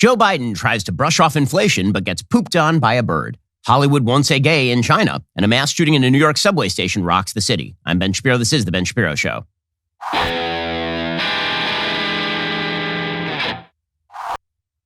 Joe Biden tries to brush off inflation but gets pooped on by a bird. Hollywood won't say gay in China, and a mass shooting in a New York subway station rocks the city. I'm Ben Shapiro. This is The Ben Shapiro Show.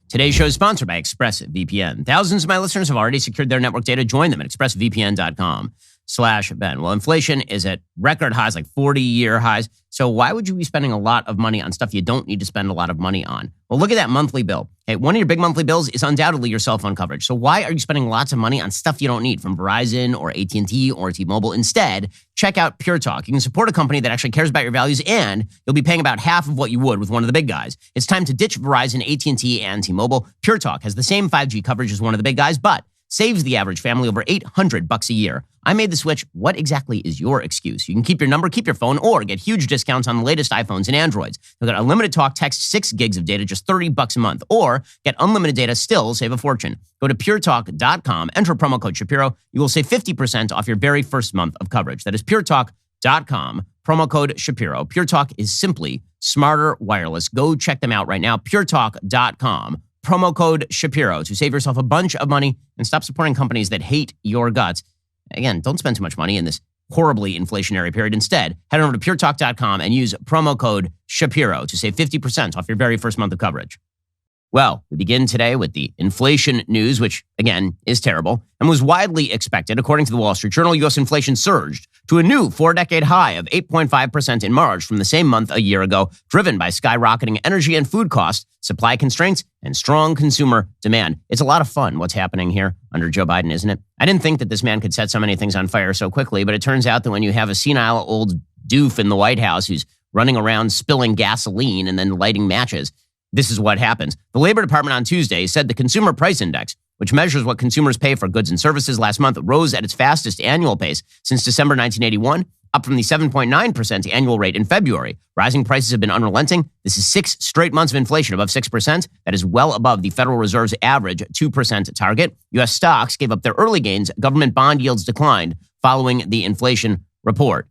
Today's show is sponsored by ExpressVPN. Thousands of my listeners have already secured their network data. Join them at expressvpn.com/Ben. Well, inflation is at record highs, like 40-year highs. So why would you be spending a lot of money on stuff you don't need to spend a lot of money on? Well, look at that monthly bill. Hey, one of your big monthly bills is undoubtedly your cell phone coverage. So why are you spending lots of money on stuff you don't need from Verizon or AT&T or T-Mobile? Instead, check out Pure Talk. You can support a company that actually cares about your values, and you'll be paying about half of what you would with one of the big guys. It's time to ditch Verizon, AT&T, and T-Mobile. Pure Talk has the same 5G coverage as one of the big guys, but saves the average family over $800 a year. I made the switch. What exactly is your excuse? You can keep your number, keep your phone, or get huge discounts on the latest iPhones and Androids. You'll get unlimited talk, text, 6 gigs of data, just $30 a month, or get unlimited data, still save a fortune. Go to puretalk.com, enter promo code Shapiro. You will save 50% off your very first month of coverage. That is puretalk.com, promo code Shapiro. Pure Talk is simply smarter wireless. Go check them out right now, puretalk.com. Promo code Shapiro to save yourself a bunch of money and stop supporting companies that hate your guts. Again, don't spend too much money in this horribly inflationary period. Instead, head over to puretalk.com and use promo code Shapiro to save 50% off your very first month of coverage. Well, we begin today with the inflation news, which, again, is terrible and was widely expected. According to the Wall Street Journal, U.S. inflation surged to a new 4-decade high of 8.5% in March from the same month a year ago, driven by skyrocketing energy and food costs, supply constraints, and strong consumer demand. It's a lot of fun what's happening here under Joe Biden, isn't it? I didn't think that this man could set so many things on fire so quickly, but it turns out that when you have a senile old doof in the White House who's running around spilling gasoline and then lighting matches, this is what happens. The Labor Department on Tuesday said the Consumer Price Index, which measures what consumers pay for goods and services last month, rose at its fastest annual pace since December 1981, up from the 7.9% annual rate in February. Rising prices have been unrelenting. This is 6 straight months of inflation above 6%. That is well above the Federal Reserve's average 2% target. U.S. stocks gave up their early gains. Government bond yields declined following the inflation report.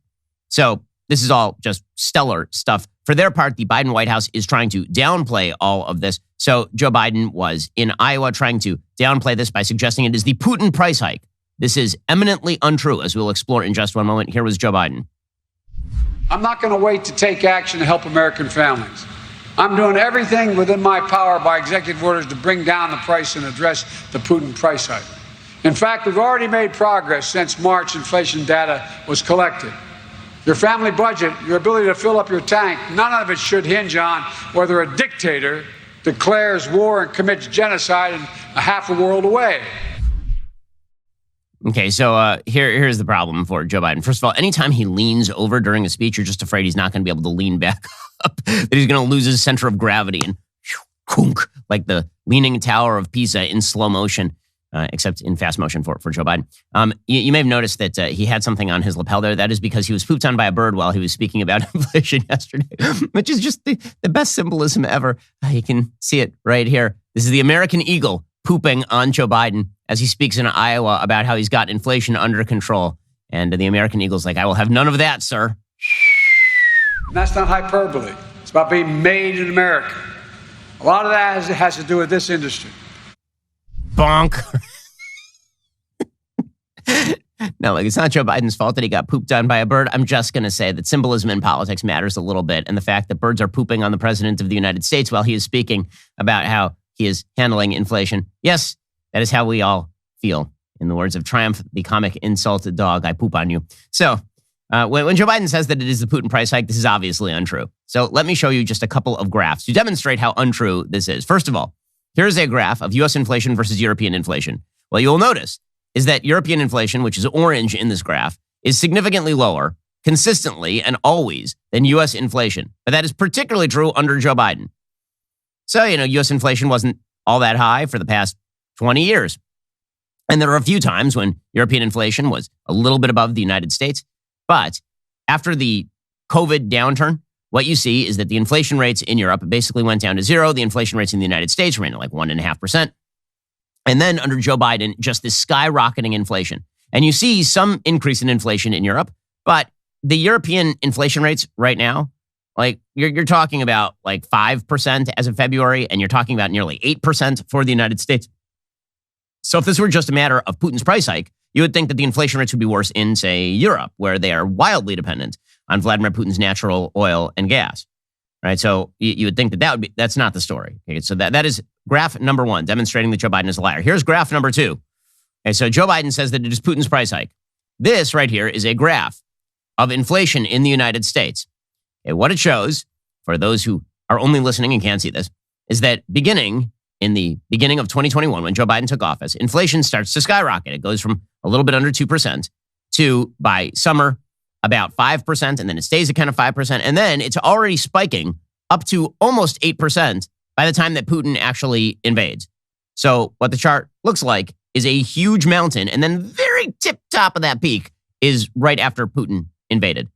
So this is all just stellar stuff. For their part, the Biden White House is trying to downplay all of this. So Joe Biden was in Iowa trying to downplay this by suggesting it is the Putin price hike. This is eminently untrue, as we'll explore in just one moment. Here was Joe Biden. I'm not going to wait to take action to help American families. I'm doing everything within my power by executive orders to bring down the price and address the Putin price hike. In fact, we've already made progress since March inflation data was collected. Your family budget, your ability to fill up your tank, none of it should hinge on whether a dictator declares war and commits genocide in a half a world away. Okay, so here's the problem for Joe Biden. First of all, anytime he leans over during a speech, you're just afraid he's not going to be able to lean back up, that he's going to lose his center of gravity and like the Leaning Tower of Pisa in slow motion. Except in fast motion for Joe Biden. You may have noticed that he had something on his lapel there. That is because he was pooped on by a bird while he was speaking about inflation yesterday, which is just the best symbolism ever. You can see it right here. This is the American eagle pooping on Joe Biden as he speaks in Iowa about how he's got inflation under control. And the American eagle's like, I will have none of that, sir. And that's not hyperbole. It's about being made in America. A lot of that has to do with this industry. Bonk. No, like it's not Joe Biden's fault that he got pooped on by a bird. I'm just going to say that symbolism in politics matters a little bit. And the fact that birds are pooping on the president of the United States while he is speaking about how he is handling inflation. Yes, that is how we all feel. In the words of Triumph, the comic insulted dog, I poop on you. So when Joe Biden says that it is the Putin price hike, this is obviously untrue. So let me show you just a couple of graphs to demonstrate how untrue this is. First of all, here's a graph of U.S. inflation versus European inflation. What you'll notice is that European inflation, which is orange in this graph, is significantly lower, consistently and always, than U.S. inflation. But that is particularly true under Joe Biden. So, U.S. inflation wasn't all that high for the past 20 years. And there were a few times when European inflation was a little bit above the United States. But after the COVID downturn, what you see is that the inflation rates in Europe basically went down to zero. The inflation rates in the United States ran at like 1.5%. And then under Joe Biden, just this skyrocketing inflation. And you see some increase in inflation in Europe, but the European inflation rates right now Like you're talking about like 5% as of February, and you're talking about nearly 8% for the United States. So if this were just a matter of Putin's price hike, you would think that the inflation rates would be worse in, say, Europe, where they are wildly dependent on Vladimir Putin's natural oil and gas. Right? So you would think that's not the story. Okay, so that is graph number one, demonstrating that Joe Biden is a liar. Here's graph number two. Okay, so Joe Biden says that it is Putin's price hike. This right here is a graph of inflation in the United States. Okay, what it shows, for those who are only listening and can't see this, is that in the beginning of 2021, when Joe Biden took office, inflation starts to skyrocket. It goes from a little bit under 2% to, by summer, about 5%, and then it stays at kind of 5%, and then it's already spiking up to almost 8% by the time that Putin actually invades. So what the chart looks like is a huge mountain, and then very tip top of that peak is right after Putin invaded.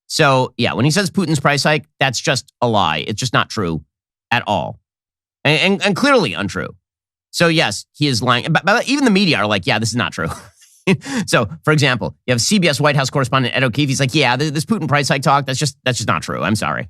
So yeah, when he says Putin's price hike, that's just a lie. It's just not true at all. And clearly untrue. So yes, he is lying. But even the media are like, yeah, this is not true. So, for example, you have CBS White House correspondent Ed O'Keefe. He's like, yeah, this Putin price hike talk, that's just not true. I'm sorry.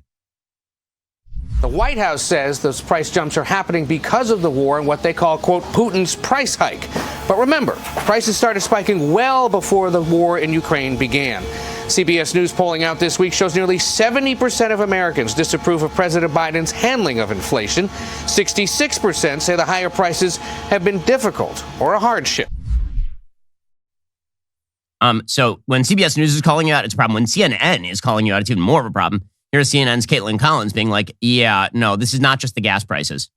The White House says those price jumps are happening because of the war and what they call, quote, Putin's price hike. But remember, prices started spiking well before the war in Ukraine began. CBS News polling out this week shows nearly 70% of Americans disapprove of President Biden's handling of inflation. 66% say the higher prices have been difficult or a hardship. So when CBS News is calling you out, it's a problem. When CNN is calling you out, it's even more of a problem. Here's CNN's Caitlin Collins being like, yeah, no, this is not just the gas prices.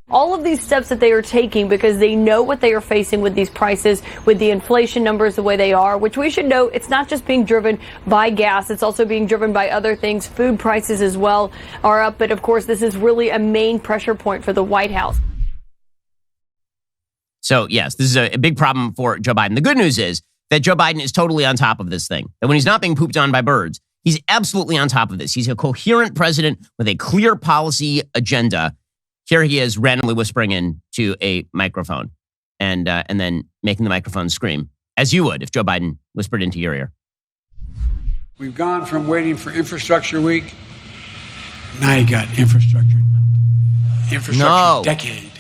All of these steps that they are taking because they know what they are facing with these prices, with the inflation numbers the way they are, which we should know it's not just being driven by gas. It's also being driven by other things. Food prices as well are up. But of course, this is really a main pressure point for the White House. So yes, this is a big problem for Joe Biden. The good news is that Joe Biden is totally on top of this thing. That when he's not being pooped on by birds, he's absolutely on top of this. He's a coherent president with a clear policy agenda. Here he is randomly whispering into a microphone and then making the microphone scream, as you would if Joe Biden whispered into your ear. We've gone from waiting for infrastructure week. Now you got infrastructure decade.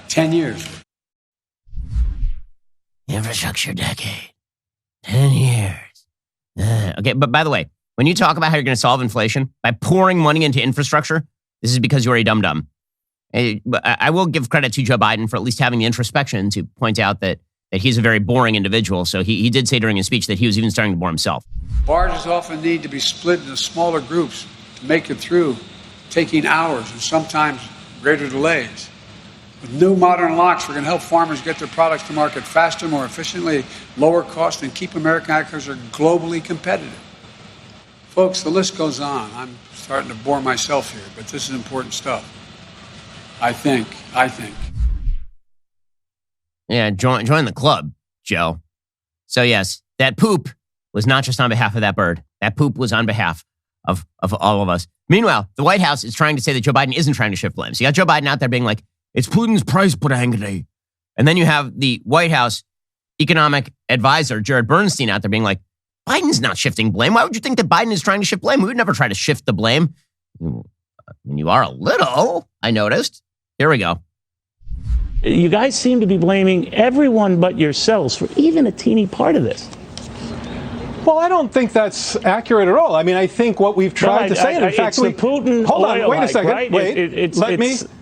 10 years. Infrastructure decade. 10 years. Okay, but by the way, when you talk about how you're going to solve inflation by pouring money into infrastructure, this is because you're a dum-dum. I will give credit to Joe Biden for at least having the introspection to point out that he's a very boring individual. So he did say during his speech that he was even starting to bore himself. Barges often need to be split into smaller groups to make it through, taking hours and sometimes greater delays. With new modern locks, we're going to help farmers get their products to market faster, more efficiently, lower cost, and keep American agriculture globally competitive. Folks, the list goes on. I'm starting to bore myself here, but this is important stuff. I think. Yeah, join the club, Joe. So yes, that poop was not just on behalf of that bird. That poop was on behalf of all of us. Meanwhile, the White House is trying to say that Joe Biden isn't trying to shift blame. So you got Joe Biden out there being like, it's Putin's price angry. And then you have the White House economic advisor, Jared Bernstein, out there being like, Biden's not shifting blame. Why would you think that Biden is trying to shift blame? We would never try to shift the blame. You are a little, I noticed. Here we go. You guys seem to be blaming everyone but yourselves for even a teeny part of this. Well, I don't think that's accurate at all. I mean, I think what we've tried to say, and in fact, it's the Putin hold on, oil wait a second, right? wait,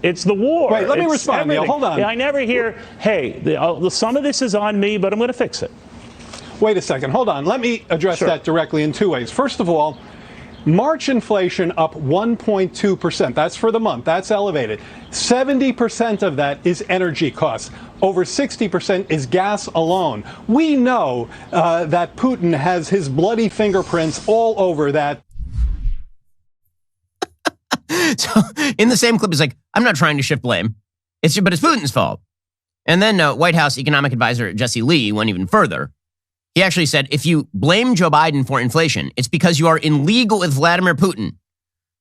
It's the war. Wait, let me respond, Neil, hold on. I never hear, hey, some of this is on me, but I'm going to fix it. Wait a second, hold on. Let me address that directly in two ways. First of all, March inflation up 1.2%. That's for the month. That's elevated. 70% of that is energy costs. Over 60% is gas alone. We know that Putin has his bloody fingerprints all over that. So in the same clip, he's like, I'm not trying to shift blame. But it's Putin's fault. And then White House economic advisor Jesse Lee went even further. He actually said, if you blame Joe Biden for inflation, it's because you are in league with Vladimir Putin.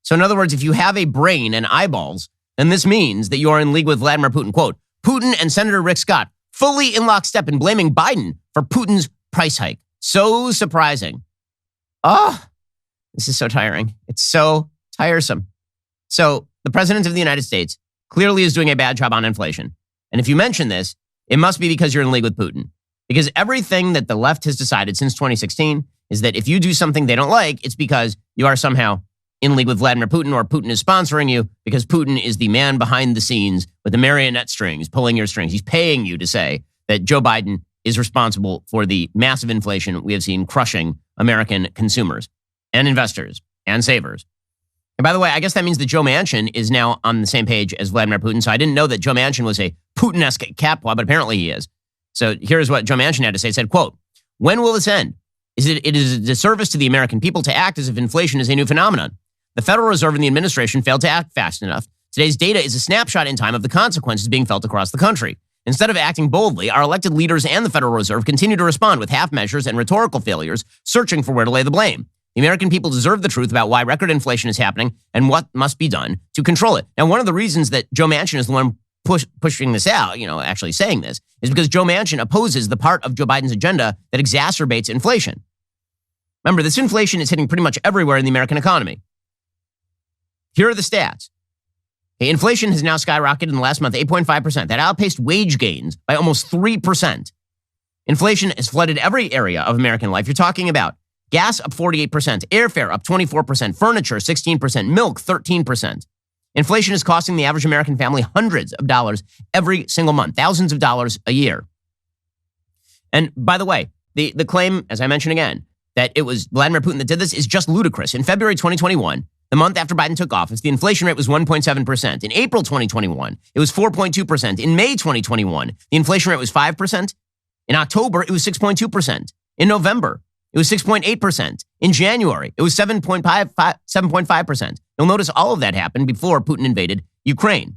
So in other words, if you have a brain and eyeballs, then this means that you are in league with Vladimir Putin. Quote, Putin and Senator Rick Scott fully in lockstep in blaming Biden for Putin's price hike. So surprising. This is so tiring. It's so tiresome. So the president of the United States clearly is doing a bad job on inflation. And if you mention this, it must be because you're in league with Putin. Because everything that the left has decided since 2016 is that if you do something they don't like, it's because you are somehow in league with Vladimir Putin, or Putin is sponsoring you because Putin is the man behind the scenes with the marionette strings, pulling your strings. He's paying you to say that Joe Biden is responsible for the massive inflation we have seen crushing American consumers and investors and savers. And by the way, I guess that means that Joe Manchin is now on the same page as Vladimir Putin. So I didn't know that Joe Manchin was a Putin-esque catpaw, but apparently he is. So here's what Joe Manchin had to say. It said, quote, "When will this end? It is a disservice to the American people to act as if inflation is a new phenomenon. The Federal Reserve and the administration failed to act fast enough. Today's data is a snapshot in time of the consequences being felt across the country. Instead of acting boldly, our elected leaders and the Federal Reserve continue to respond with half measures and rhetorical failures, searching for where to lay the blame. The American people deserve the truth about why record inflation is happening and what must be done to control it." Now, one of the reasons that Joe Manchin is the one pushing this out, actually saying this, is because Joe Manchin opposes the part of Joe Biden's agenda that exacerbates inflation. Remember, this inflation is hitting pretty much everywhere in the American economy. Here are the stats. Inflation has now skyrocketed in the last month, 8.5%. That outpaced wage gains by almost 3%. Inflation has flooded every area of American life. You're talking about gas up 48%, airfare up 24%, furniture 16%, milk 13%. Inflation is costing the average American family hundreds of dollars every single month, thousands of dollars a year. And by the way, the claim, as I mentioned again, that it was Vladimir Putin that did this is just ludicrous. In February 2021, the month after Biden took office, the inflation rate was 1.7%. In April 2021, it was 4.2%. In May 2021, the inflation rate was 5%. In October, it was 6.2%. In November, it was 6.8%. In January, it was 7.5%. You'll notice all of that happened before Putin invaded Ukraine.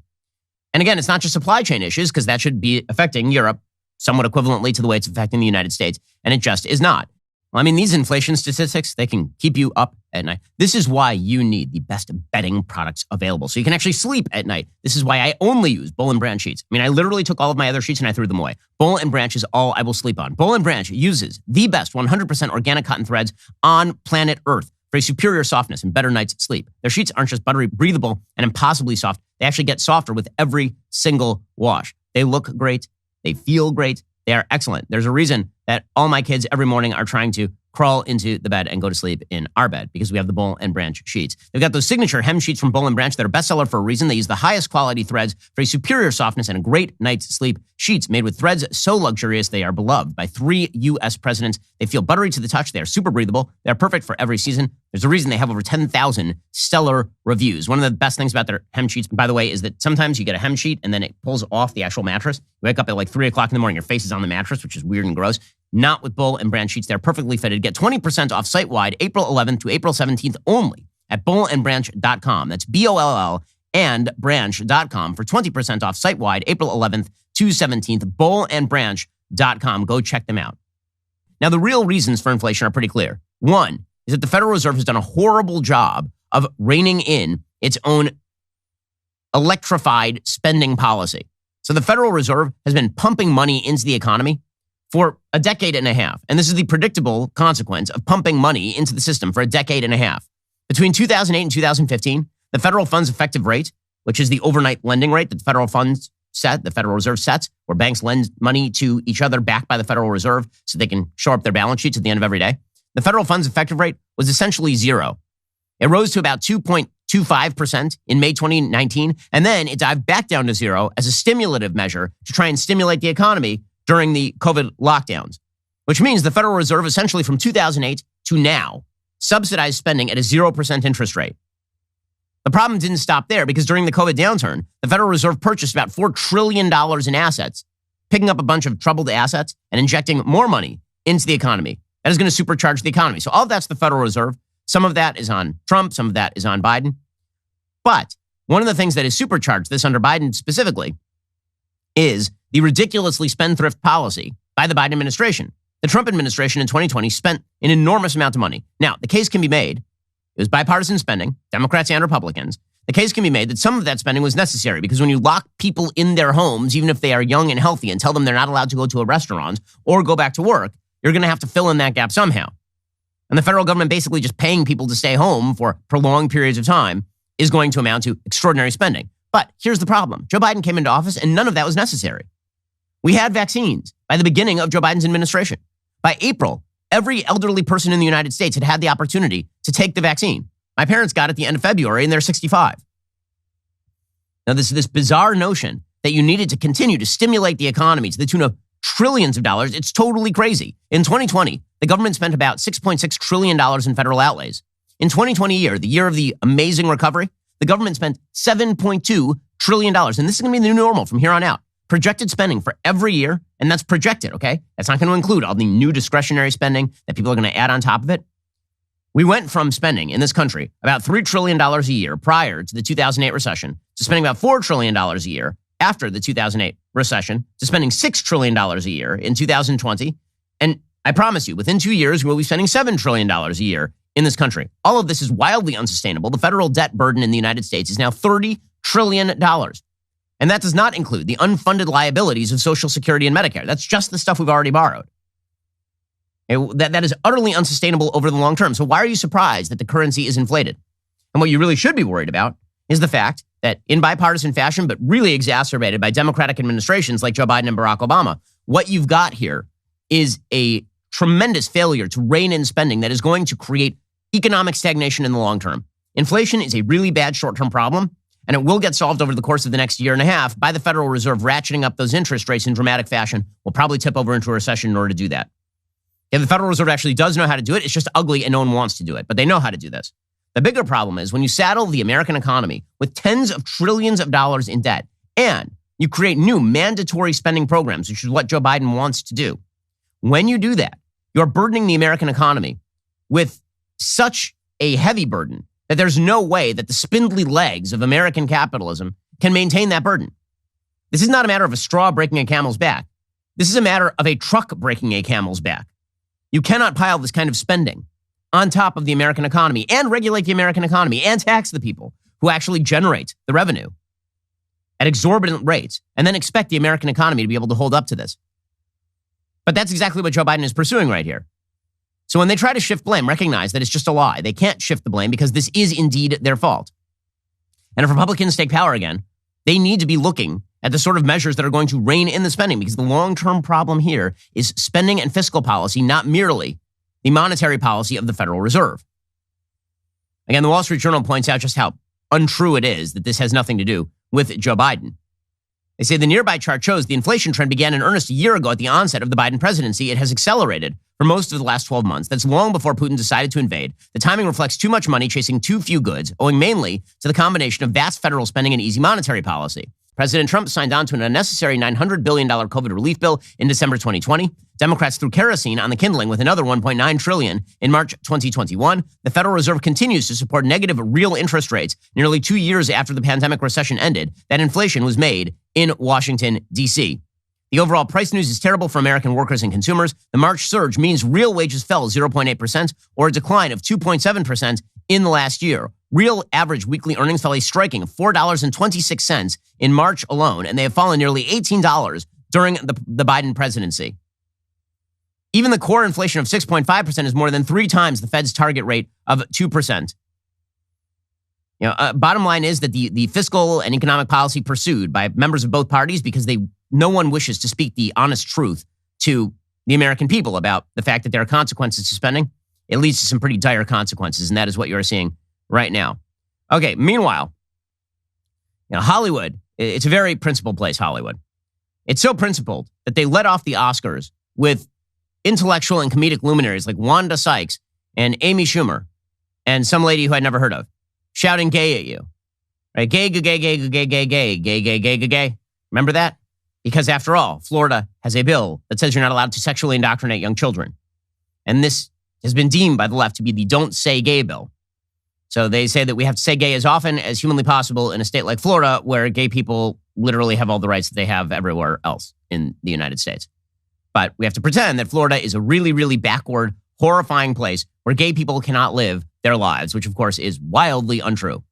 And again, it's not just supply chain issues, because that should be affecting Europe somewhat equivalently to the way it's affecting the United States, and it just is not. Well, I mean, these inflation statistics, they can keep you up at night. This is why you need the best bedding products available, so you can actually sleep at night. This is why I only use Boll & Branch sheets. I mean, I literally took all of my other sheets and I threw them away. Boll & Branch is all I will sleep on. Boll & Branch uses the best 100% organic cotton threads on planet Earth for a superior softness and better night's sleep. Their sheets aren't just buttery, breathable, and impossibly soft. They actually get softer with every single wash. They look great. They feel great. They are excellent. There's a reason that all my kids every morning are trying to crawl into the bed and go to sleep in our bed, because we have the Boll & Branch sheets. They've got those signature hem sheets from Boll & Branch that are bestseller for a reason. They use the highest quality threads for a superior softness and a great night's sleep. Sheets made with threads so luxurious they are beloved by 3 U.S. presidents. They feel buttery to the touch. They are super breathable. They're perfect for every season. There's a reason they have over 10,000 stellar reviews. One of the best things about their hem sheets, by the way, is that sometimes you get a hem sheet and then it pulls off the actual mattress. You wake up at like 3 o'clock in the morning, your face is on the mattress, which is weird and gross. Not with Boll & Branch sheets. They're perfectly fitted. Get 20% off site-wide April 11th to April 17th only at bollandbranch.com. That's BOLL and branch.com for 20% off site-wide April 11th to 17th. bollandbranch.com. Go check them out. Now, the real reasons for inflation are pretty clear. One is that the Federal Reserve has done a horrible job of reining in its own electrified spending policy. So the Federal Reserve has been pumping money into the economy for a decade and a half. And this is the predictable consequence of pumping money into the system for a decade and a half. Between 2008 and 2015, the federal funds effective rate, which is the overnight lending rate that the federal Reserve sets, where banks lend money to each other backed by the Federal Reserve so they can shore up their balance sheets at the end of every day. The federal funds effective rate was essentially zero. It rose to about 2.25% in May 2019, and then it dived back down to zero as a stimulative measure to try and stimulate the economy during the COVID lockdowns, which means the Federal Reserve essentially from 2008 to now subsidized spending at a 0% interest rate. The problem didn't stop there, because during the COVID downturn, the Federal Reserve purchased about $4 trillion in assets, picking up a bunch of troubled assets and injecting more money into the economy. That is going to supercharge the economy. So all of that's the Federal Reserve. Some of that is on Trump. Some of that is on Biden. But one of the things that has supercharged this under Biden specifically is the ridiculously spendthrift policy by the Biden administration. The Trump administration in 2020 spent an enormous amount of money. Now, the case can be made, it was bipartisan spending, Democrats and Republicans. The case can be made that some of that spending was necessary, because when you lock people in their homes, even if they are young and healthy, and tell them they're not allowed to go to a restaurant or go back to work, you're going to have to fill in that gap somehow. And the federal government basically just paying people to stay home for prolonged periods of time is going to amount to extraordinary spending. But here's the problem. Joe Biden came into office and none of that was necessary. We had vaccines by the beginning of Joe Biden's administration. By April, every elderly person in the United States had had the opportunity to take the vaccine. My parents got it at the end of February and they're 65. Now, this bizarre notion that you needed to continue to stimulate the economy to the tune of trillions of dollars, it's totally crazy. In 2020, the government spent about $6.6 trillion in federal outlays. In 2020 the year of the amazing recovery, the government spent $7.2 trillion. And this is going to be the new normal from here on out. Projected spending for every year, and that's projected, okay? That's not going to include all the new discretionary spending that people are going to add on top of it. We went from spending in this country about $3 trillion a year prior to the 2008 recession to spending about $4 trillion a year after the 2008 recession to spending $6 trillion a year in 2020. And I promise you, within 2 years, we'll be spending $7 trillion a year in this country. All of this is wildly unsustainable. The federal debt burden in the United States is now $30 trillion. And that does not include the unfunded liabilities of Social Security and Medicare. That's just the stuff we've already borrowed. That is utterly unsustainable over the long term. So why are you surprised that the currency is inflated? And what you really should be worried about is the fact that in bipartisan fashion, but really exacerbated by Democratic administrations like Joe Biden and Barack Obama, what you've got here is a tremendous failure to rein in spending that is going to create economic stagnation in the long term. Inflation is a really bad short-term problem, and it will get solved over the course of the next year and a half by the Federal Reserve ratcheting up those interest rates in dramatic fashion. We'll probably tip over into a recession in order to do that. If the Federal Reserve actually does know how to do it, it's just ugly and no one wants to do it, but they know how to do this. The bigger problem is when you saddle the American economy with tens of trillions of dollars in debt and you create new mandatory spending programs, which is what Joe Biden wants to do. When you do that, you're burdening the American economy with such a heavy burden that there's no way that the spindly legs of American capitalism can maintain that burden. This is not a matter of a straw breaking a camel's back. This is a matter of a truck breaking a camel's back. You cannot pile this kind of spending on top of the American economy and regulate the American economy and tax the people who actually generate the revenue at exorbitant rates and then expect the American economy to be able to hold up to this. But that's exactly what Joe Biden is pursuing right here. So when they try to shift blame, recognize that it's just a lie. They can't shift the blame because this is indeed their fault. And if Republicans take power again, they need to be looking at the sort of measures that are going to rein in the spending, because the long-term problem here is spending and fiscal policy, not merely the monetary policy of the Federal Reserve. Again, the Wall Street Journal points out just how untrue it is that this has nothing to do with Joe Biden. They say the nearby chart shows the inflation trend began in earnest a year ago at the onset of the Biden presidency. It has accelerated for most of the last 12 months. That's long before Putin decided to invade. The timing reflects too much money chasing too few goods, owing mainly to the combination of vast federal spending and easy monetary policy. President Trump signed on to an unnecessary $900 billion COVID relief bill in December 2020. Democrats threw kerosene on the kindling with another $1.9 trillion in March 2021. The Federal Reserve continues to support negative real interest rates nearly 2 years after the pandemic recession ended. That inflation was made in Washington, D.C. The overall price news is terrible for American workers and consumers. The March surge means real wages fell 0.8%, or a decline of 2.7% in the last year. Real average weekly earnings fell a striking $4.26 in March alone, and they have fallen nearly $18 during the Biden presidency. Even the core inflation of 6.5% is more than 3 times the Fed's target rate of 2%. Bottom line is that the fiscal and economic policy pursued by members of both parties, because no one wishes to speak the honest truth to the American people about the fact that there are consequences to spending, it leads to some pretty dire consequences, and that is what you're seeing right now. Okay, meanwhile, Hollywood, it's a very principled place, Hollywood. It's so principled that they let off the Oscars with intellectual and comedic luminaries like Wanda Sykes and Amy Schumer and some lady who I'd never heard of shouting gay at you. Right? Gay, gay, gay, gay, gay, gay, gay, gay, gay, gay, gay, gay. Remember that? Because after all, Florida has a bill that says you're not allowed to sexually indoctrinate young children. And this has been deemed by the left to be the Don't Say Gay bill. So they say that we have to say gay as often as humanly possible in a state like Florida, where gay people literally have all the rights that they have everywhere else in the United States. But we have to pretend that Florida is a really, really backward, horrifying place where gay people cannot live their lives, which of course is wildly untrue.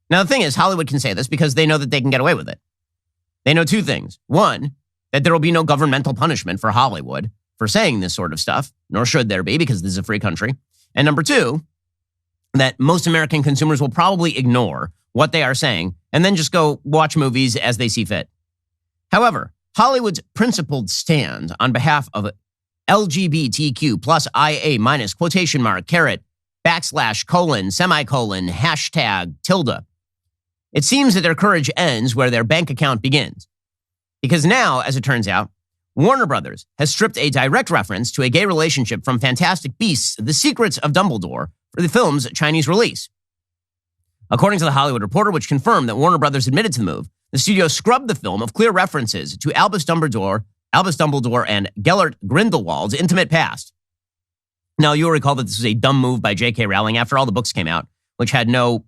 Now, the thing is, Hollywood can say this because they know that they can get away with it. They know 2 things. 1, that there will be no governmental punishment for Hollywood for saying this sort of stuff, nor should there be because this is a free country. And number two, that most American consumers will probably ignore what they are saying and then just go watch movies as they see fit. However, Hollywood's principled stand on behalf of LGBTQ plus IA minus quotation mark, caret, backslash, colon, semicolon, hashtag, tilde. It seems that their courage ends where their bank account begins. Because now, as it turns out, Warner Brothers has stripped a direct reference to a gay relationship from Fantastic Beasts, The Secrets of Dumbledore, for the film's Chinese release. According to The Hollywood Reporter, which confirmed that Warner Brothers admitted to the move, the studio scrubbed the film of clear references to Albus Dumbledore and Gellert Grindelwald's intimate past. Now, you'll recall that this was a dumb move by J.K. Rowling after all the books came out, which had no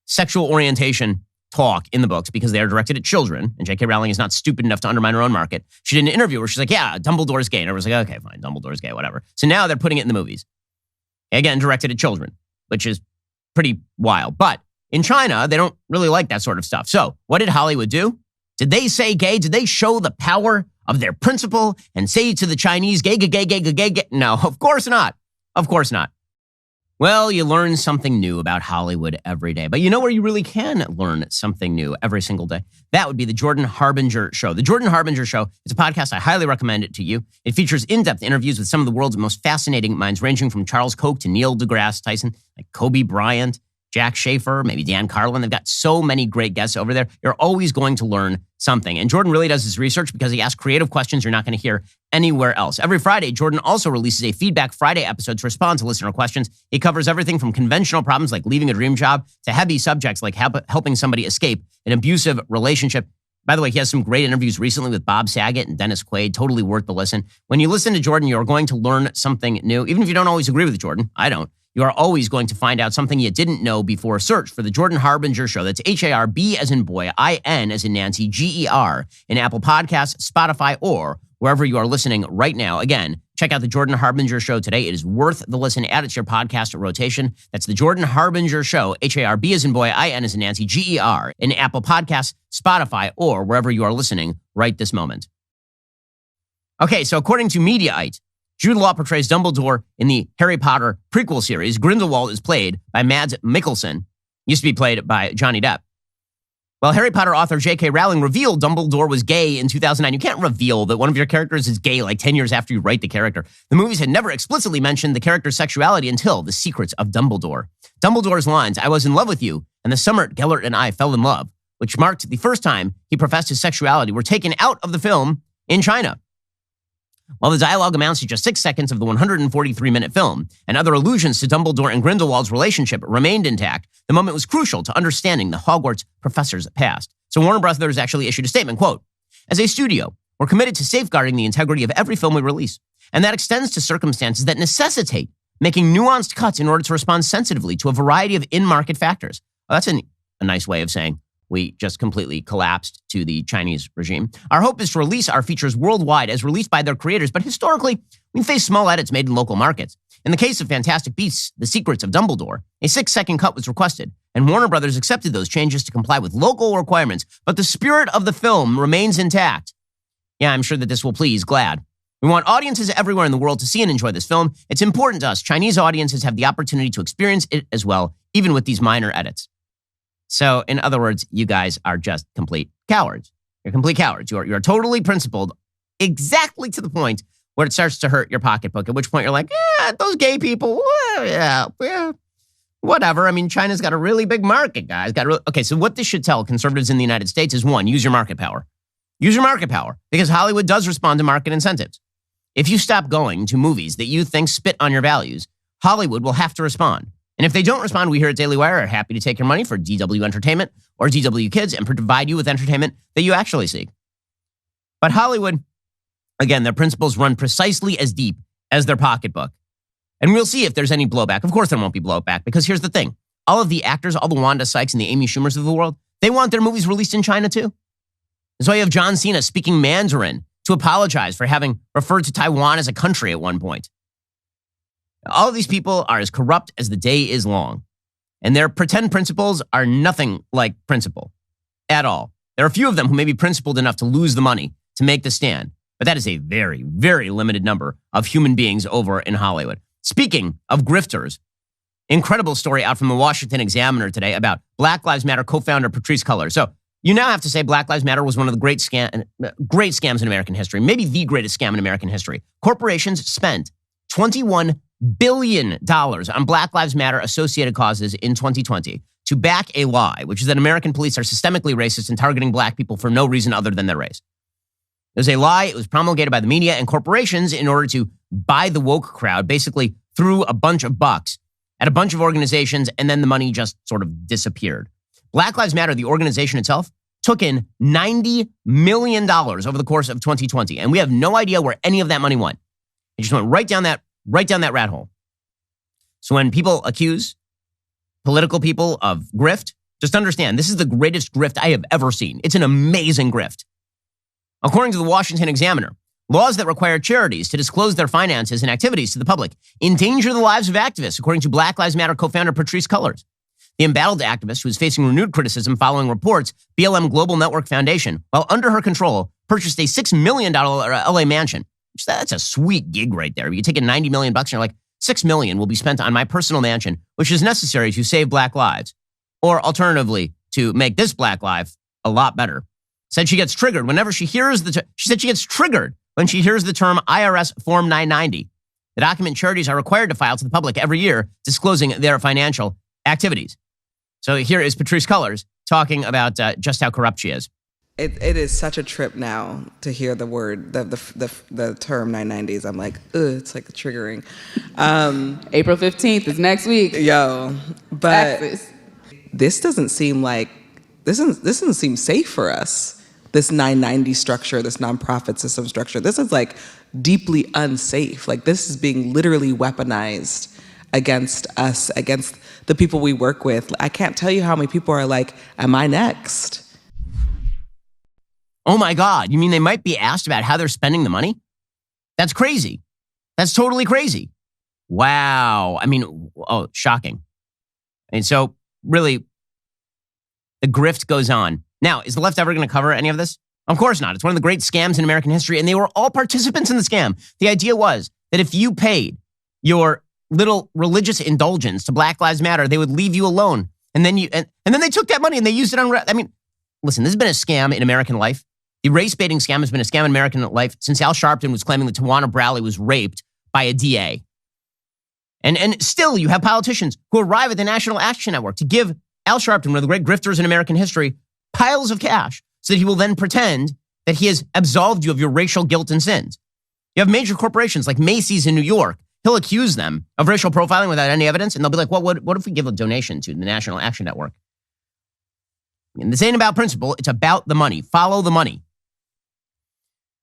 sexual orientation talk in the books because they are directed at children, and J.K. Rowling is not stupid enough to undermine her own market. She did an interview where she's like, yeah, Dumbledore's gay. And everyone's like, okay, fine, Dumbledore's gay, whatever. So now they're putting it in the movies. Again, directed at children, which is pretty wild. But in China, they don't really like that sort of stuff. So what did Hollywood do? Did they say gay? Did they show the power of their principle and say to the Chinese, gay, gay, gay, gay, gay, gay? No, of course not. Of course not. Well, you learn something new about Hollywood every day. But you know where you really can learn something new every single day? That would be the Jordan Harbinger Show. The Jordan Harbinger Show is a podcast. I highly recommend it to you. It features in-depth interviews with some of the world's most fascinating minds, ranging from Charles Koch to Neil deGrasse Tyson, like Kobe Bryant, Jack Schaefer, maybe Dan Carlin. They've got so many great guests over there. You're always going to learn something. And Jordan really does his research because he asks creative questions you're not going to hear anywhere else. Every Friday, Jordan also releases a Feedback Friday episode to respond to listener questions. He covers everything from conventional problems like leaving a dream job to heavy subjects like helping somebody escape an abusive relationship. By the way, he has some great interviews recently with Bob Saget and Dennis Quaid. Totally worth the listen. When you listen to Jordan, you're going to learn something new. Even if you don't always agree with Jordan, I don't. You are always going to find out something you didn't know before. Search for the Jordan Harbinger Show. That's Harb as in boy, IN as in Nancy, GER in Apple Podcasts, Spotify, or wherever you are listening right now. Again, check out the Jordan Harbinger Show today. It is worth the listen. Add it to your podcast rotation. That's the Jordan Harbinger Show, Harb as in boy, IN as in Nancy, GER in Apple Podcasts, Spotify, or wherever you are listening right this moment. Okay, so according to Mediaite, Jude Law portrays Dumbledore in the Harry Potter prequel series. Grindelwald is played by Mads Mikkelsen, used to be played by Johnny Depp. Well, Harry Potter author J.K. Rowling revealed Dumbledore was gay in 2009. You can't reveal that one of your characters is gay like 10 years after you write the character. The movies had never explicitly mentioned the character's sexuality until The Secrets of Dumbledore. Dumbledore's lines, "I was in love with you, and the summer Gellert and I fell in love," which marked the first time he professed his sexuality, were taken out of the film in China. While the dialogue amounts to just 6 seconds of the 143-minute film, and other allusions to Dumbledore and Grindelwald's relationship remained intact, the moment was crucial to understanding the Hogwarts professor's past. So Warner Brothers actually issued a statement, quote, "As a studio, we're committed to safeguarding the integrity of every film we release, and that extends to circumstances that necessitate making nuanced cuts in order to respond sensitively to a variety of in-market factors." Well, that's a nice way of saying we just completely collapsed to the Chinese regime. Our hope is to release our features worldwide as released by their creators, but historically, we face small edits made in local markets. In the case of Fantastic Beasts, The Secrets of Dumbledore, a 6-second cut was requested, and Warner Brothers accepted those changes to comply with local requirements, but the spirit of the film remains intact. Yeah, I'm sure that this will please GLAAD. We want audiences everywhere in the world to see and enjoy this film. It's important to us. Chinese audiences have the opportunity to experience it as well, even with these minor edits. So, in other words, you guys are just complete cowards. You're complete cowards. You're totally principled, exactly to the point where it starts to hurt your pocketbook, at which point you're like, those gay people, yeah, whatever. I mean, China's got a really big market, guys. Okay, so what this should tell conservatives in the United States is, one, use your market power. Use your market power, because Hollywood does respond to market incentives. If you stop going to movies that you think spit on your values, Hollywood will have to respond. And if they don't respond, we here at Daily Wire are happy to take your money for DW Entertainment or DW Kids and provide you with entertainment that you actually seek. But Hollywood, again, their principles run precisely as deep as their pocketbook. And we'll see if there's any blowback. Of course there won't be blowback, because here's the thing. All of the actors, all the Wanda Sykes and the Amy Schumers of the world, they want their movies released in China too. That's why you have John Cena speaking Mandarin to apologize for having referred to Taiwan as a country at one point. All of these people are as corrupt as the day is long, and their pretend principles are nothing like principle at all. There are a few of them who may be principled enough to lose the money to make the stand, But that is a very, very limited number of human beings over in Hollywood. Speaking of grifters, incredible story out from the Washington Examiner today about Black Lives Matter co-founder Patrisse Cullors. So you now have to say Black Lives Matter was one of the great scams in American history, maybe the greatest scam in American history. Corporations spent $21 billion on Black Lives Matter associated causes in 2020 to back a lie, which is that American police are systemically racist and targeting black people for no reason other than their race. It was a lie. It was promulgated by the media and corporations in order to buy the woke crowd, basically threw a bunch of bucks at a bunch of organizations, and then the money just sort of disappeared. Black Lives Matter, the organization itself, took in $90 million over the course of 2020, and we have no idea where any of that money went. It just went right down that rat hole. So when people accuse political people of grift, just understand this is the greatest grift I have ever seen. It's an amazing grift. According to the Washington Examiner, laws that require charities to disclose their finances and activities to the public endanger the lives of activists, according to Black Lives Matter co-founder Patrisse Cullors. The embattled activist, who is facing renewed criticism following reports BLM Global Network Foundation, while under her control, purchased a $6 million LA mansion. That's a sweet gig right there. You take in $90 million and you're like, $6 million will be spent on my personal mansion, which is necessary to save black lives, or alternatively, to make this black life a lot better. Said she gets triggered whenever she hears she said she gets triggered when she hears the term IRS Form 990, the document charities are required to file to the public every year disclosing their financial activities. So here is Patrisse Cullors talking about just how corrupt she is. It is such a trip now to hear the word, the term 990s. I'm like, ugh, it's like triggering. April 15th is next week. Yo, but Taxes. this doesn't seem safe for us. This 990 structure, this nonprofit system structure, this is like deeply unsafe. Like this is being literally weaponized against us, against the people we work with. I can't tell you how many people are like, am I next? Oh my God, you mean they might be asked about how they're spending the money? That's crazy. That's totally crazy. Wow. I mean, oh, shocking. And so really, the grift goes on. Now, is the left ever going to cover any of this? Of course not. It's one of the great scams in American history, and they were all participants in the scam. The idea was that if you paid your little religious indulgence to Black Lives Matter, they would leave you alone. And then and then they took that money and they used it on, I mean, listen, this has been a scam in American life. The race baiting scam has been a scam in American life since Al Sharpton was claiming that Tawana Brawley was raped by a DA. And still you have politicians who arrive at the National Action Network to give Al Sharpton, one of the great grifters in American history, piles of cash so that he will then pretend that he has absolved you of your racial guilt and sins. You have major corporations like Macy's in New York. He'll accuse them of racial profiling without any evidence, and they'll be like, well, what if we give a donation to the National Action Network? And this ain't about principle. It's about the money. Follow the money.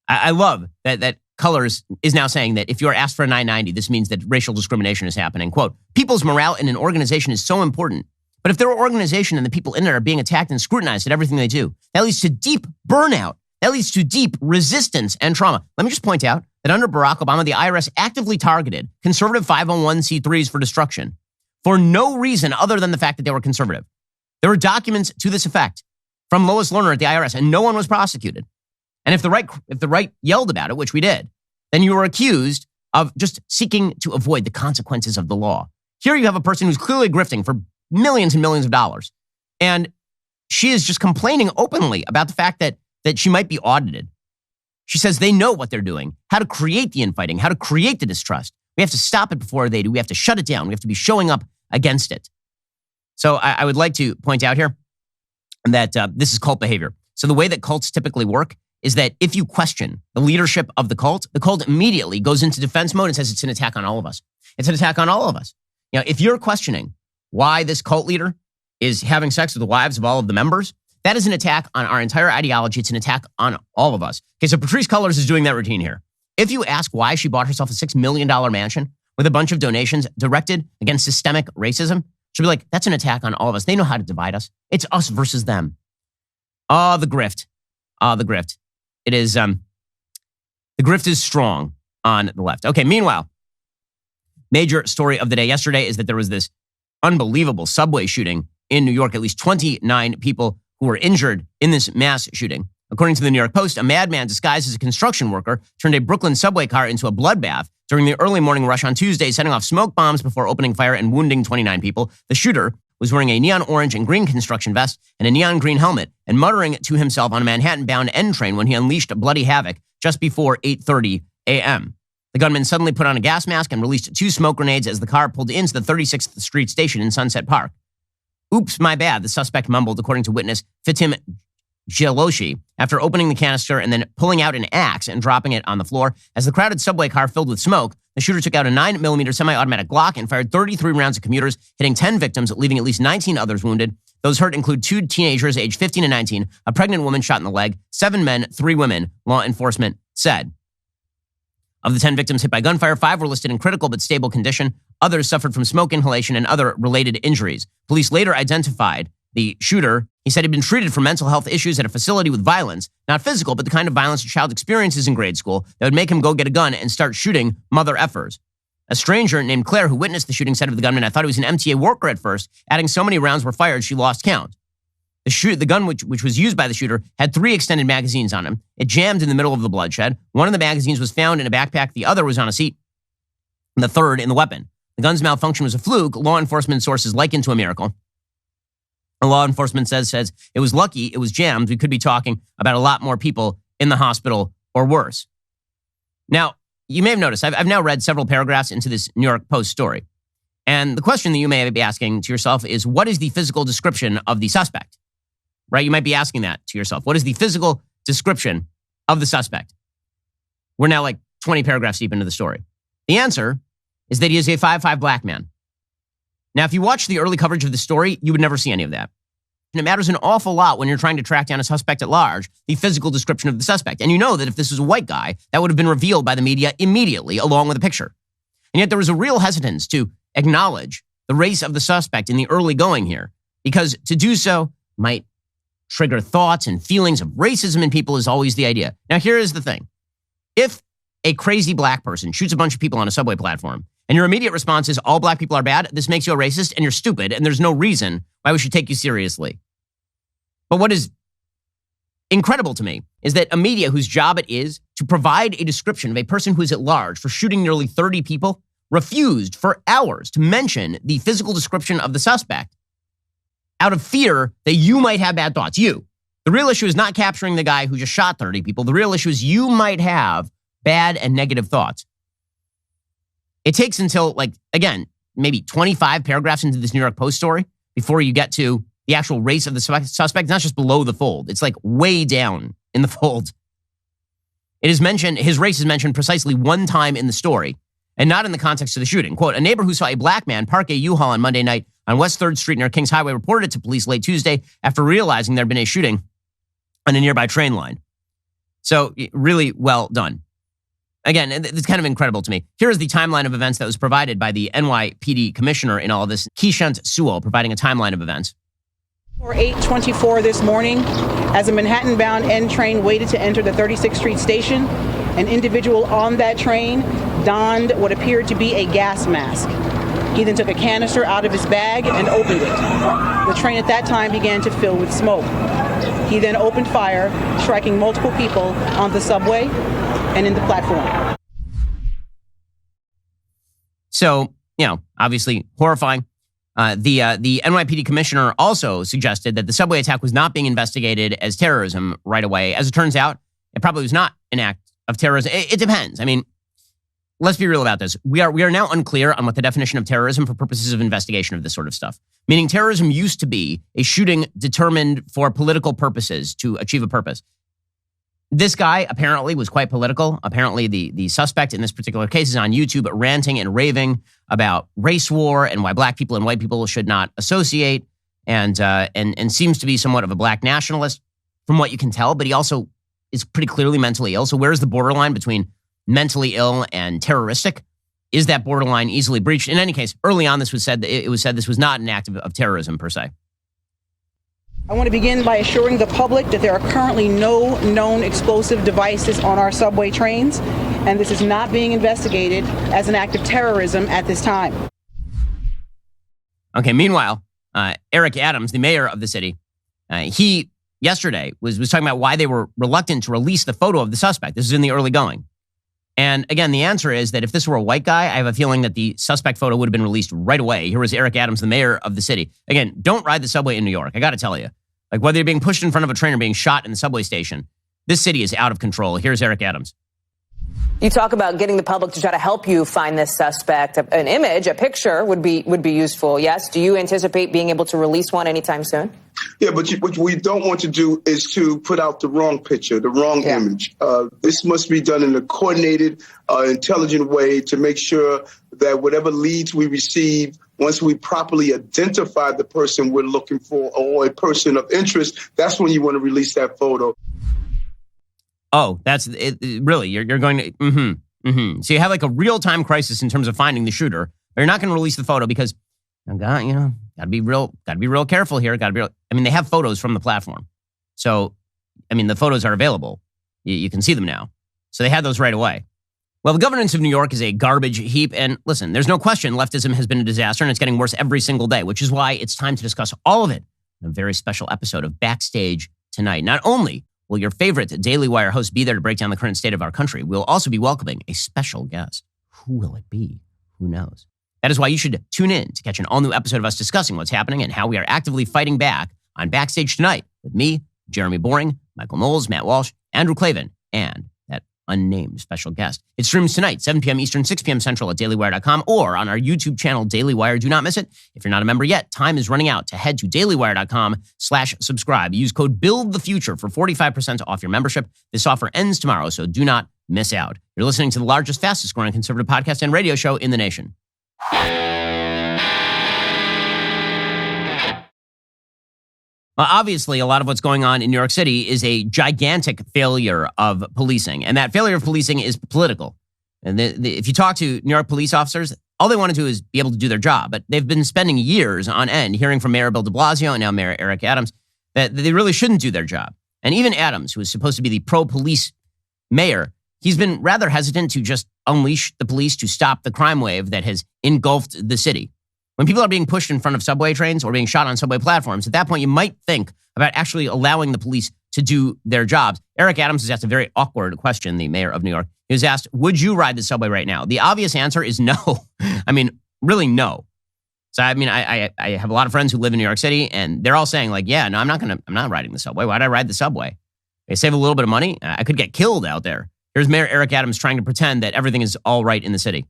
I love that Cullors is now saying that if you're asked for a 990, this means that racial discrimination is happening. Quote, people's morale in an organization is so important. But if their organization and the people in it are being attacked and scrutinized at everything they do, that leads to deep burnout. That leads to deep resistance and trauma. Let me just point out that under Barack Obama, the IRS actively targeted conservative 501c3s for destruction for no reason other than the fact that they were conservative. There were documents to this effect from Lois Lerner at the IRS, and no one was prosecuted. And if the right yelled about it, which we did, then you were accused of just seeking to avoid the consequences of the law. Here you have a person who's clearly grifting for millions and millions of dollars. And she is just complaining openly about the fact that she might be audited. She says they know what they're doing, how to create the infighting, how to create the distrust. We have to stop it before they do. We have to shut it down. We have to be showing up against it. So I would like to point out here that this is cult behavior. So the way that cults typically work is that if you question the leadership of the cult immediately goes into defense mode and says it's an attack on all of us. It's an attack on all of us. You know, if you're questioning why this cult leader is having sex with the wives of all of the members, that is an attack on our entire ideology. It's an attack on all of us. Okay, so Patrisse Cullors is doing that routine here. If you ask why she bought herself a $6 million mansion with a bunch of donations directed against systemic racism, she'll be like, that's an attack on all of us. They know how to divide us. It's us versus them. Oh, the grift. Oh, the grift. It is, the grift is strong on the left. Okay, meanwhile, major story of the day yesterday is that there was this unbelievable subway shooting in New York. At least 29 people who were injured in this mass shooting. According to the New York Post, a madman disguised as a construction worker turned a Brooklyn subway car into a bloodbath during the early morning rush on Tuesday, setting off smoke bombs before opening fire and wounding 29 people. The shooter was wearing a neon orange and green construction vest and a neon green helmet and muttering to himself on a Manhattan-bound N train when he unleashed bloody havoc just before 8:30 a.m. The gunman suddenly put on a gas mask and released 2 smoke grenades as the car pulled into the 36th Street station in Sunset Park. "Oops, my bad," the suspect mumbled, according to witness Fatim Jaloshi, after opening the canister and then pulling out an axe and dropping it on the floor. As the crowded subway car filled with smoke, the shooter took out a 9mm semi-automatic Glock and fired 33 rounds of commuters, hitting 10 victims, leaving at least 19 others wounded. Those hurt include 2 teenagers aged 15 and 19, a pregnant woman shot in the leg, 7 men, 3 women, law enforcement said. Of the 10 victims hit by gunfire, 5 were listed in critical but stable condition. Others suffered from smoke inhalation and other related injuries. Police later identified the shooter. He said he'd been treated for mental health issues at a facility with violence, not physical, but the kind of violence a child experiences in grade school that would make him go get a gun and start shooting mother effers. A stranger named Claire who witnessed the shooting said of the gunman, "I thought he was an MTA worker at first, adding so many rounds were fired she lost count." The gun, which was used by the shooter, had 3 extended magazines on him. It jammed in the middle of the bloodshed. One of the magazines was found in a backpack. The other was on a seat. And the third in the weapon. The gun's malfunction was a fluke. Law enforcement sources liken to a miracle. Law enforcement says it was lucky it was jammed. We could be talking about a lot more people in the hospital or worse. Now, you may have noticed, I've now read several paragraphs into this New York Post story. And the question that you may be asking to yourself is, what is the physical description of the suspect? Right? You might be asking that to yourself. What is the physical description of the suspect? We're now like 20 paragraphs deep into the story. The answer is that he is a 5'5" black man. Now, if you watch the early coverage of the story, you would never see any of that. And it matters an awful lot when you're trying to track down a suspect at large, the physical description of the suspect. And you know that if this was a white guy, that would have been revealed by the media immediately, along with a picture. And yet there was a real hesitance to acknowledge the race of the suspect in the early going here, because to do so might trigger thoughts and feelings of racism in people is always the idea. Now, here is the thing. If a crazy black person shoots a bunch of people on a subway platform, and your immediate response is all black people are bad, this makes you a racist and you're stupid and there's no reason why we should take you seriously. But what is incredible to me is that a media whose job it is to provide a description of a person who is at large for shooting nearly 30 people refused for hours to mention the physical description of the suspect out of fear that you might have bad thoughts. You. The real issue is not capturing the guy who just shot 30 people. The real issue is you might have bad and negative thoughts. It takes until, again, maybe 25 paragraphs into this New York Post story before you get to the actual race of the suspect. It's not just below the fold. It's like way down in the fold. It is mentioned, his race is mentioned precisely one time in the story and not in the context of the shooting. Quote, a neighbor who saw a black man park a U-Haul on Monday night on West 3rd Street near Kings Highway reported it to police late Tuesday after realizing there had been a shooting on a nearby train line. So really well done. Again, it's kind of incredible to me. Here is the timeline of events that was provided by the NYPD commissioner in all of this, Keishant Sewell, providing a timeline of events. For 8:24 this morning, as a Manhattan-bound N train waited to enter the 36th Street station, an individual on that train donned what appeared to be a gas mask. He then took a canister out of his bag and opened it. The train at that time began to fill with smoke. He then opened fire, striking multiple people on the subway and in the platform. So, obviously horrifying. The NYPD commissioner also suggested that the subway attack was not being investigated as terrorism right away. As it turns out, it probably was not an act of terrorism. It depends. I mean, let's be real about this. We are now unclear on what the definition of terrorism for purposes of investigation of this sort of stuff. Meaning terrorism used to be a shooting determined for political purposes to achieve a purpose. This guy apparently was quite political. Apparently the suspect in this particular case is on YouTube ranting and raving about race war and why black people and white people should not associate and seems to be somewhat of a black nationalist from what you can tell, but he also is pretty clearly mentally ill. So where's the borderline between mentally ill and terroristic? Is that borderline easily breached? In any case, early on it was said this was not an act of terrorism per se. I want to begin by assuring the public that there are currently no known explosive devices on our subway trains, and this is not being investigated as an act of terrorism at this time. Okay, meanwhile, Eric Adams, the mayor of the city, he yesterday was talking about why they were reluctant to release the photo of the suspect. This is in the early going. And again, the answer is that if this were a white guy, I have a feeling that the suspect photo would have been released right away. Here was Eric Adams, the mayor of the city. Again, don't ride the subway in New York. I got to tell you. Like, whether you're being pushed in front of a train or being shot in the subway station, this city is out of control. Here's Eric Adams. You talk about getting the public to try to help you find this suspect. An image, a picture would be useful. Yes. Do you anticipate being able to release one anytime soon? Yeah, but what we don't want to do is to put out the wrong picture, the wrong image. This must be done in a coordinated, intelligent way to make sure that whatever leads we receive, once we properly identify the person we're looking for or a person of interest, that's when you want to release that photo. Oh, that's it, really, you're going to, So you have like a real-time crisis in terms of finding the shooter, but you're not going to release the photo because, gotta be real careful here. They have photos from the platform. So, the photos are available. You can see them now. So they had those right away. Well, the governance of New York is a garbage heap. And listen, there's no question leftism has been a disaster and it's getting worse every single day, which is why it's time to discuss all of it in a very special episode of Backstage tonight. Not only will your favorite Daily Wire host be there to break down the current state of our country, we'll also be welcoming a special guest. Who will it be? Who knows? That is why you should tune in to catch an all-new episode of us discussing what's happening and how we are actively fighting back on Backstage tonight with me, Jeremy Boring, Michael Knowles, Matt Walsh, Andrew Klavan, and that unnamed special guest. It streams tonight, 7 p.m. Eastern, 6 p.m. Central at dailywire.com or on our YouTube channel, Daily Wire. Do not miss it. If you're not a member yet, time is running out to head to dailywire.com/subscribe. Use code BUILDTHEFUTURE for 45% off your membership. This offer ends tomorrow, so do not miss out. You're listening to the largest, fastest growing conservative podcast and radio show in the nation. Well, obviously, a lot of what's going on in New York City is a gigantic failure of policing. And that failure of policing is political. And if you talk to New York police officers, all they want to do is be able to do their job. But they've been spending years on end hearing from Mayor Bill de Blasio and now Mayor Eric Adams that they really shouldn't do their job. And even Adams, who is supposed to be the pro-police mayor, he's been rather hesitant to just unleash the police to stop the crime wave that has engulfed the city. When people are being pushed in front of subway trains or being shot on subway platforms, at that point, you might think about actually allowing the police to do their jobs. Eric Adams has asked a very awkward question, the mayor of New York. He was asked, would you ride the subway right now? The obvious answer is no. Really no. So, I have a lot of friends who live in New York City, and they're all saying, like, yeah, no, I'm not riding the subway. Why'd I ride the subway? They save a little bit of money. I could get killed out there. Here's Mayor Eric Adams trying to pretend that everything is all right in the city.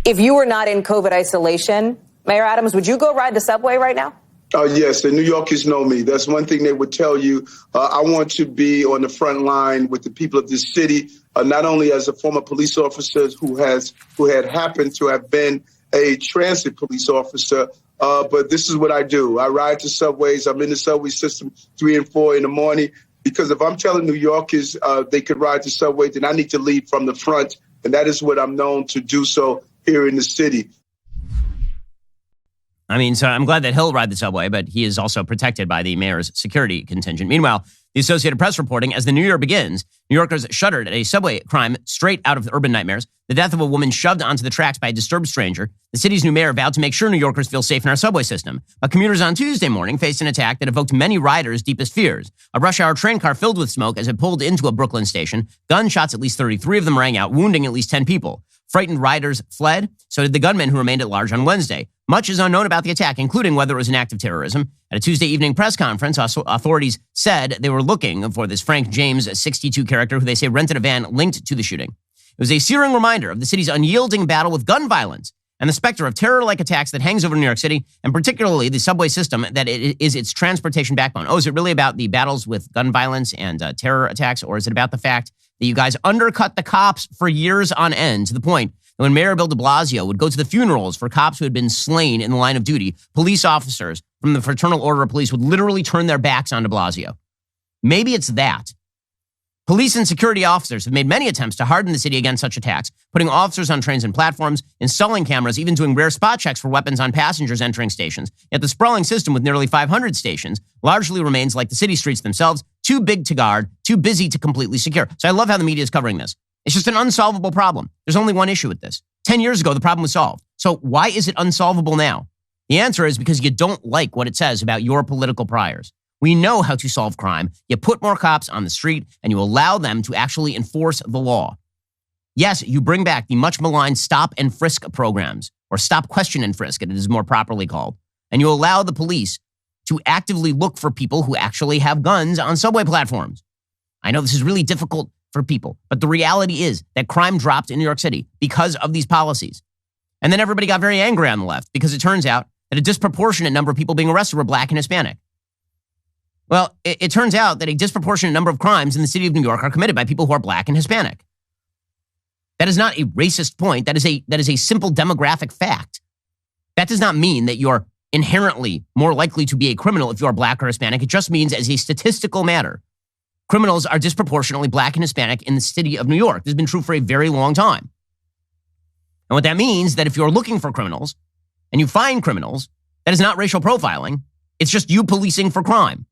If you were not in COVID isolation, Mayor Adams, would you go ride the subway right now? Yes, the New Yorkers know me. That's one thing they would tell you. I want to be on the front line with the people of this city, not only as a former police officer who had happened to have been a transit police officer, but this is what I do. I ride the subways. I'm in the subway system 3 and 4 in the morning, because if I'm telling New Yorkers they could ride the subway, then I need to lead from the front, and that is what I'm known to do so here in the city. So I'm glad that he'll ride the subway, but he is also protected by the mayor's security contingent. Meanwhile, the Associated Press reporting, as the new year begins, New Yorkers shuddered at a subway crime straight out of the urban nightmares. The death of a woman shoved onto the tracks by a disturbed stranger. The city's new mayor vowed to make sure New Yorkers feel safe in our subway system. But commuters on Tuesday morning faced an attack that evoked many riders' deepest fears. A rush-hour train car filled with smoke as it pulled into a Brooklyn station. Gunshots, at least 33 of them, rang out, wounding at least 10 people. Frightened riders fled. So did the gunmen who remained at large on Wednesday. Much is unknown about the attack, including whether it was an act of terrorism. At a Tuesday evening press conference, authorities said they were looking for this Frank James, 62 character, who they say rented a van linked to the shooting. It was a searing reminder of the city's unyielding battle with gun violence and the specter of terror-like attacks that hangs over New York City, and particularly the subway system that it is its transportation backbone. Oh, is it really about the battles with gun violence and terror attacks, or is it about the fact that you guys undercut the cops for years on end to the point that when Mayor Bill de Blasio would go to the funerals for cops who had been slain in the line of duty, police officers from the Fraternal Order of Police would literally turn their backs on de Blasio? Maybe it's that. Police and security officers have made many attempts to harden the city against such attacks, putting officers on trains and platforms, installing cameras, even doing rare spot checks for weapons on passengers entering stations. Yet the sprawling system with nearly 500 stations largely remains like the city streets themselves, too big to guard, too busy to completely secure. So I love how the media is covering this. It's just an unsolvable problem. There's only one issue with this. 10 years ago, the problem was solved. So why is it unsolvable now? The answer is because you don't like what it says about your political priors. We know how to solve crime. You put more cops on the street and you allow them to actually enforce the law. Yes, you bring back the much maligned stop and frisk programs, or stop, question, and frisk, it is more properly called. And you allow the police to actively look for people who actually have guns on subway platforms. I know this is really difficult for people, but the reality is that crime dropped in New York City because of these policies. And then everybody got very angry on the left because it turns out that a disproportionate number of people being arrested were black and Hispanic. Well, it turns out that a disproportionate number of crimes in the city of New York are committed by people who are black and Hispanic. That is not a racist point. That is a simple demographic fact. That does not mean that you're inherently more likely to be a criminal if you are black or Hispanic. It just means, as a statistical matter, criminals are disproportionately black and Hispanic in the city of New York. This has been true for a very long time. And what that means is that if you're looking for criminals and you find criminals, that is not racial profiling. It's just you policing for crime.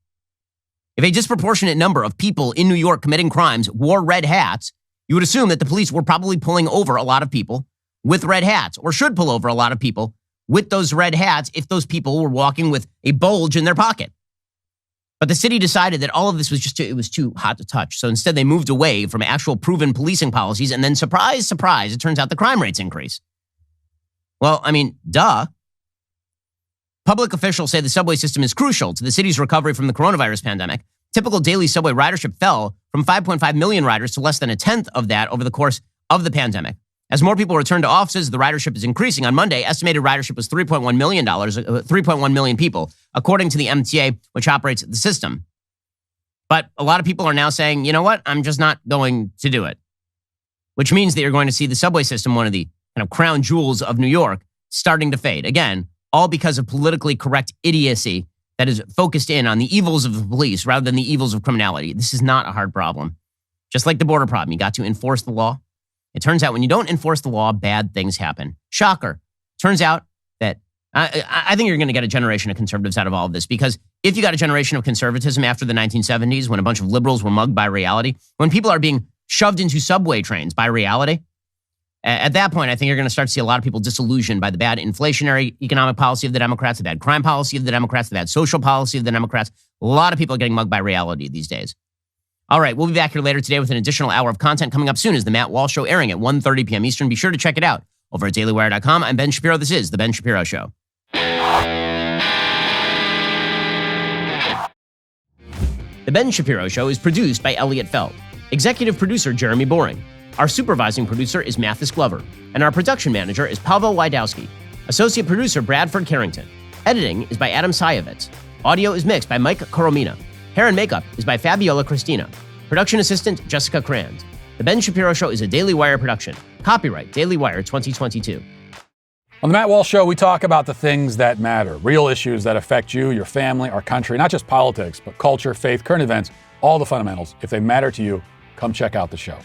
If a disproportionate number of people in New York committing crimes wore red hats, you would assume that the police were probably pulling over a lot of people with red hats, or should pull over a lot of people with those red hats if those people were walking with a bulge in their pocket. But the city decided that all of this was it was too hot to touch. So instead they moved away from actual proven policing policies, and then surprise, surprise, it turns out the crime rates increase. Well, I mean, duh. Public officials say the subway system is crucial to the city's recovery from the coronavirus pandemic. Typical daily subway ridership fell from 5.5 million riders to less than a tenth of that over the course of the pandemic. As more people return to offices, the ridership is increasing. On Monday, estimated ridership was 3.1 million people, according to the MTA, which operates the system. But a lot of people are now saying, you know what, I'm just not going to do it. Which means that you're going to see the subway system, one of the kind of crown jewels of New York, starting to fade. Again, all because of politically correct idiocy that is focused in on the evils of the police rather than the evils of criminality. This is not a hard problem. Just like the border problem, you got to enforce the law. It turns out when you don't enforce the law, bad things happen. Shocker. Turns out that I think you're going to get a generation of conservatives out of all of this, because if you got a generation of conservatism after the 1970s, when a bunch of liberals were mugged by reality, when people are being shoved into subway trains by reality, at that point, I think you're going to start to see a lot of people disillusioned by the bad inflationary economic policy of the Democrats, the bad crime policy of the Democrats, the bad social policy of the Democrats. A lot of people are getting mugged by reality these days. All right, we'll be back here later today with an additional hour of content coming up soon as the Matt Walsh Show, airing at 1:30 p.m. Eastern. Be sure to check it out over at dailywire.com. I'm Ben Shapiro. This is The Ben Shapiro Show. The Ben Shapiro Show is produced by Elliot Feld. Executive producer Jeremy Boring. Our supervising producer is Mathis Glover. And our production manager is Pavel Wydowski. Associate producer Bradford Carrington. Editing is by Adam Sayevitz. Audio is mixed by Mike Coromina. Hair and makeup is by Fabiola Cristina. Production assistant Jessica Crand. The Ben Shapiro Show is a Daily Wire production. Copyright Daily Wire 2022. On the Matt Walsh Show, we talk about the things that matter, real issues that affect you, your family, our country, not just politics, but culture, faith, current events, all the fundamentals. If they matter to you, come check out the show.